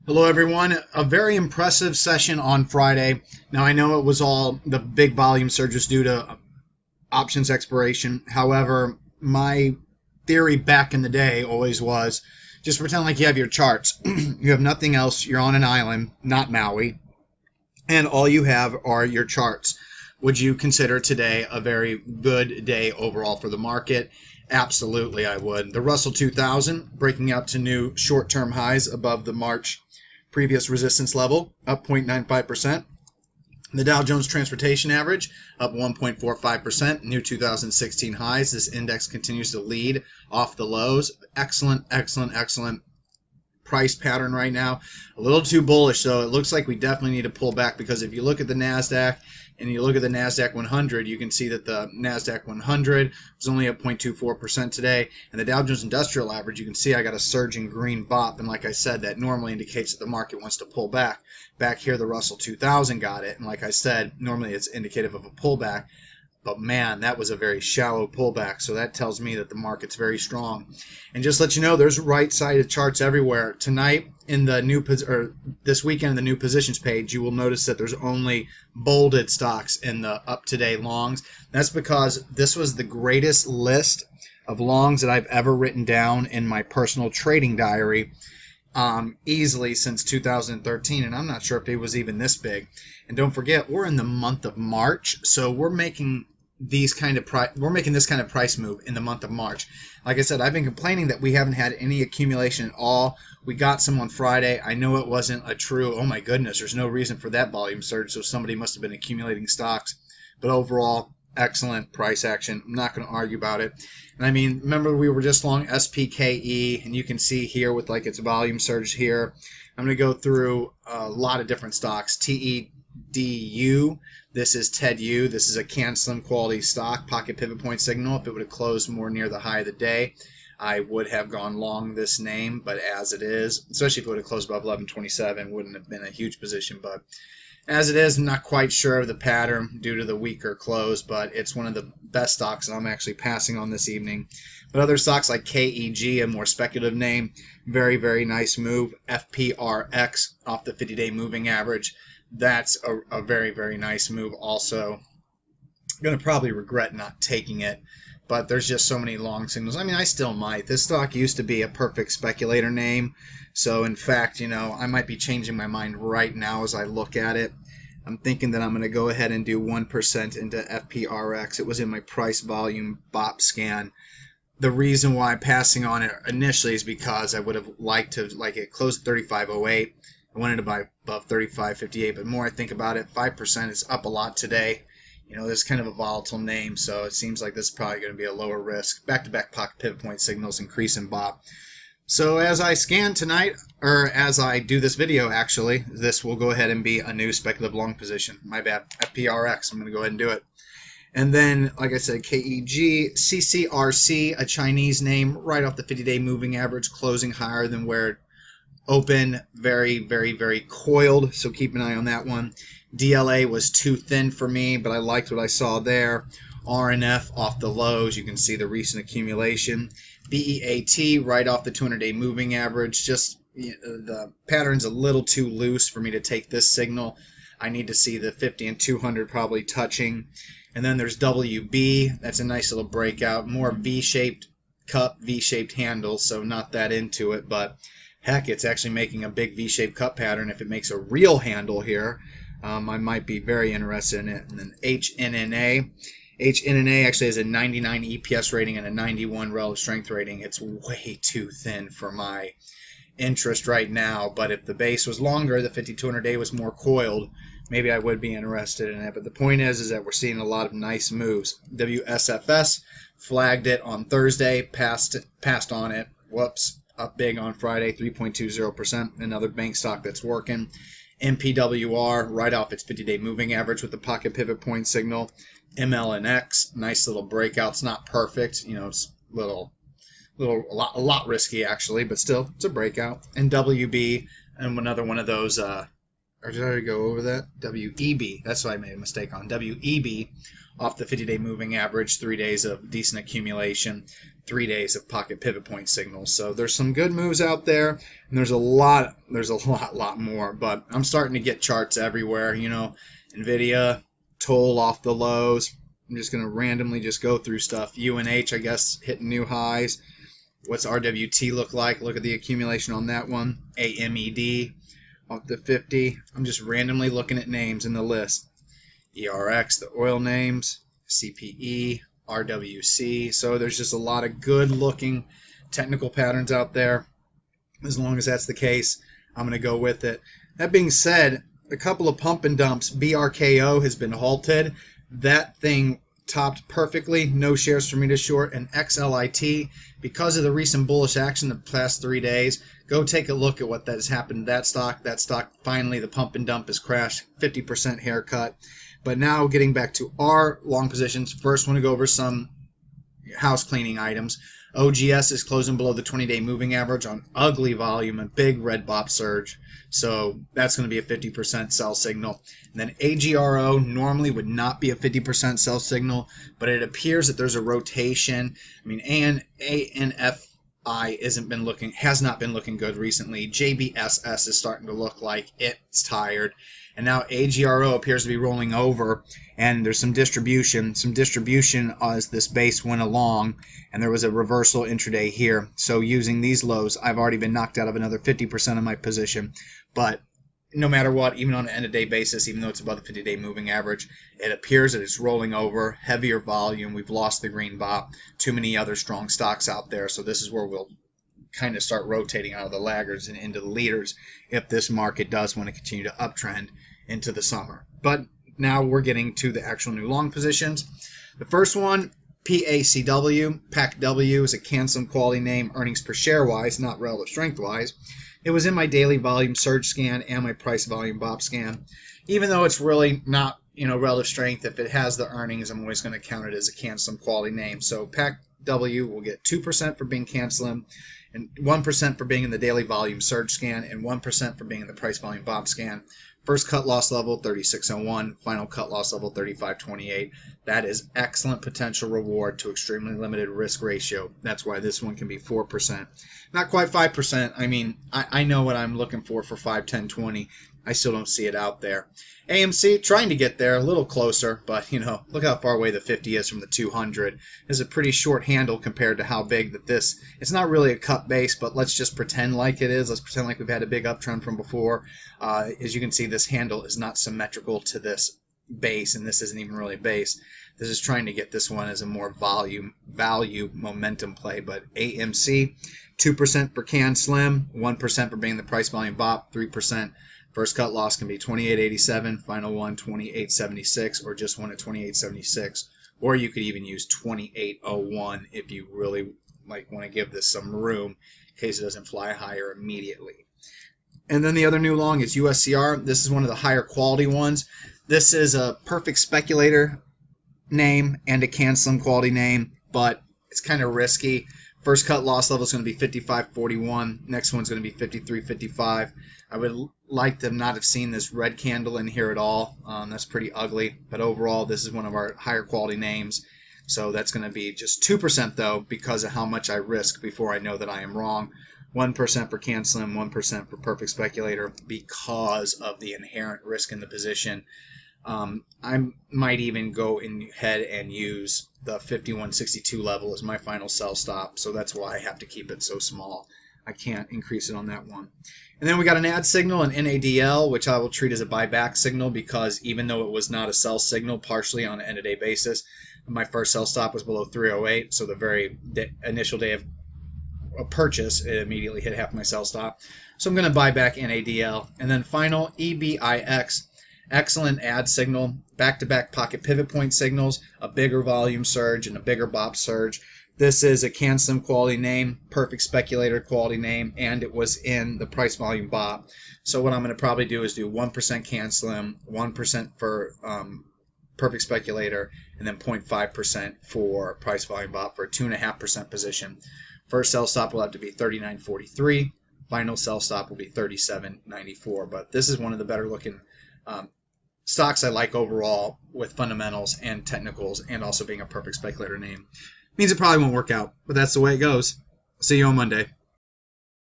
Hello, everyone. A very impressive session on Friday. Now, I know it was all the big volume surges due to options expiration. However, my theory back in the day always was just pretend like you have your charts. You have nothing else. You're on an island, not Maui, and all you have are your charts. Would you consider today a very good day overall for the market? Absolutely, I would. The Russell 2000 breaking out to new short-term highs above the March previous resistance level, up 0.95%. The Dow Jones Transportation Average up 1.45%, new 2016 highs. This index continues to lead off the lows. Excellent, excellent, excellent price pattern right now. A little too bullish, though. It looks like we definitely need to pull back because if you look at the NASDAQ and you look at the NASDAQ 100, you can see that the NASDAQ 100 was only up 0.24% today. And the Dow Jones Industrial Average, you can see I got a surging green bop. And like I said, that normally indicates that the market wants to pull back. Back here, the Russell 2000 got it. And like I said, normally it's indicative of a pullback. But man, that was a very shallow pullback, so that tells me that the market's very strong. And just to let you know, there's right-sided charts everywhere. Tonight in the new this weekend in the new positions page, you will notice that there's only bolded stocks in the up-to-date longs. That's because this was the greatest list of longs that I've ever written down in my personal trading diary. Easily since 2013, and I'm not sure if it was even this big. And don't forget, we're in the month of March, so we're making this kind of price move in the month of March. Like I said, I've been complaining that we haven't had any accumulation at all. We got some on Friday. I know it wasn't a true, oh my goodness, there's no reason for that volume surge, so somebody must have been accumulating stocks. But overall, excellent price action. I'm not going to argue about it. And I mean, remember we were just long SPKE, and you can see here with like its volume surge here. I'm going to go through a lot of different stocks. TEDU, this is TEDU. This is a CanSlim quality stock, pocket pivot point signal. If it would have closed more near the high of the day, I would have gone long this name, but as it is, especially if it would have closed above 1127, wouldn't have been a huge position, but as it is, I'm not quite sure of the pattern due to the weaker close, but it's one of the best stocks that I'm actually passing on this evening. But other stocks like KEG, a more speculative name, very, very nice move. FPRX off the 50-day moving average. That's a very, very nice move also. I'm going to probably regret not taking it, but there's just so many long signals. I mean, I still might. This stock used to be a perfect speculator name. So, in fact, I might be changing my mind right now as I look at it. I'm thinking that I'm going to go ahead and do 1% into FPRX. It was in my price volume BOP scan. The reason why I'm passing on it initially is because I would have liked to, like it closed at 35.08. I wanted to buy above 35.58, but the more I think about it, 5% is up a lot today. This is kind of a volatile name, so it seems like this is probably going to be a lower risk. Back-to-back pocket pivot point signals increase in BOP. So as I scan tonight, or as I do this video, actually, this will go ahead and be a new speculative long position. My bad. FPRX. I'm going to go ahead and do it. And then, like I said, KEG, CCRC, a Chinese name, right off the 50-day moving average, closing higher than where it opened. Very, very, very coiled, so keep an eye on that one. DLA was too thin for me, but I liked what I saw there. RNF off the lows. You can see the recent accumulation. BEAT right off the 200-day moving average. Just the pattern's a little too loose for me to take this signal. I need to see the 50 and 200 probably touching. And then there's WB. That's a nice little breakout. More V-shaped cup, V-shaped handle, so not that into it. But heck, it's actually making a big V-shaped cup pattern. If it makes a real handle here, I might be very interested in it. And then HNNA. HNNA actually has a 99 EPS rating and a 91 relative strength rating. It's way too thin for my interest right now, but if the base was longer, the 5200-day was more coiled, maybe I would be interested in it. But the point is that we're seeing a lot of nice moves. WSFS flagged it on Thursday, passed on it. Whoops, up big on Friday, 3.20%. Another bank stock that's working. MPWR right off its 50-day moving average with the pocket pivot point signal. MLNX, nice little breakout. It's not perfect, it's a lot risky actually, but still it's a breakout. And WB, and another one of those. Or did I already go over that? WEB. That's what I made a mistake on. WEB off the 50-day moving average, 3 days of decent accumulation. 3 days of pocket pivot point signals. So there's some good moves out there, and there's a lot more. But I'm starting to get charts everywhere. You know, NVIDIA, toll off the lows. I'm just going to randomly just go through stuff. UNH, I guess, hitting new highs. What's RWT look like? Look at the accumulation on that one. AMED off the 50. I'm just randomly looking at names in the list. ERX, the oil names. CPE, RWC. So there's just a lot of good looking technical patterns out there. As long as that's the case, I'm going to go with it. That being said, a couple of pump and dumps. BRKO has been halted. That thing topped perfectly. No shares for me to short. And XLIT, because of the recent bullish action the past 3 days, go take a look at what that has happened to that stock. That stock, finally, the pump and dump has crashed. 50% haircut. But now getting back to our long positions, first want to go over some house cleaning items. OGS is closing below the 20-day moving average on ugly volume, a big red bop surge. So that's going to be a 50% sell signal. And then AGRO normally would not be a 50% sell signal, but it appears that there's a rotation. I mean, ANFI has not been looking good recently. JBSS is starting to look like it's tired. And now AGRO appears to be rolling over, and there's some distribution as this base went along, and there was a reversal intraday here. So using these lows, I've already been knocked out of another 50% of my position. But no matter what, even on an end-of-day basis, even though it's above the 50-day moving average, it appears that it's rolling over, heavier volume. We've lost the green bop. Too many other strong stocks out there, so this is where we'll kind of start rotating out of the laggards and into the leaders if this market does want to continue to uptrend into the summer. But now we're getting to the actual new long positions. The first one, PACW. PACW is a Cansom quality name, earnings per share wise, not relative strength wise. It was in my daily volume surge scan and my price volume BOP scan. Even though it's really not, relative strength, if it has the earnings, I'm always going to count it as a Cansom quality name. So PACW will get 2% for being Cansom, and 1% for being in the daily volume surge scan, and 1% for being in the price volume BOP scan. First cut loss level 36.01, final cut loss level 35.28. That is excellent potential reward to extremely limited risk ratio. That's why this one can be 4%. Not quite 5%. I mean, I know what I'm looking for 5, 10, 20. I still don't see it out there. AMC, trying to get there, a little closer, but, look how far away the 50 is from the 200. It's a pretty short handle compared to how big that this, it's not really a cut base, but let's just pretend like it is. Let's pretend like we've had a big uptrend from before. As you can see, this handle is not symmetrical to this base, and this isn't even really a base. This is trying to get this one as a more value momentum play, but AMC, 2% for Can Slim, 1% for being the price volume BOP, 3%. First cut loss can be 28.87, final one 28.76, or just one at 28.76. Or you could even use 28.01 if you really want to give this some room in case it doesn't fly higher immediately. And then the other new long is USCR. This is one of the higher quality ones. This is a perfect speculator name and a Can Slim quality name, but it's kind of risky. First cut loss level is going to be 55.41. Next one's going to be 53.55. I would like to not have seen this red candle in here at all. That's pretty ugly. But overall, this is one of our higher quality names. So that's going to be just 2% though, because of how much I risk before I know that I am wrong. 1% for Can Slim, 1% for Perfect Speculator because of the inherent risk in the position. I might even go ahead and use the 51.62 level as my final sell stop, so that's why I have to keep it so small. I can't increase it on that one. And then we got an add signal, an NADL, which I will treat as a buyback signal because even though it was not a sell signal partially on an end-of-day basis, my first sell stop was below 308, so the very initial day of a purchase, it immediately hit half my sell stop. So I'm going to buy back NADL. And then final, EBIX. Excellent add signal, back-to-back pocket pivot point signals, a bigger volume surge and a bigger BOP surge. This is a Can Slim quality name, Perfect Speculator quality name, and it was in the price volume BOP. So what I'm going to probably do is do 1% Can Slim, 1% for Perfect Speculator, and then 0.5% for price volume BOP for a 2.5% position. First sell stop will have to be 39.43. Final sell stop will be 37.94. But this is one of the better looking stocks I like overall with fundamentals and technicals and also being a Perfect Speculator name. Means it probably won't work out, but that's the way it goes. See you on Monday.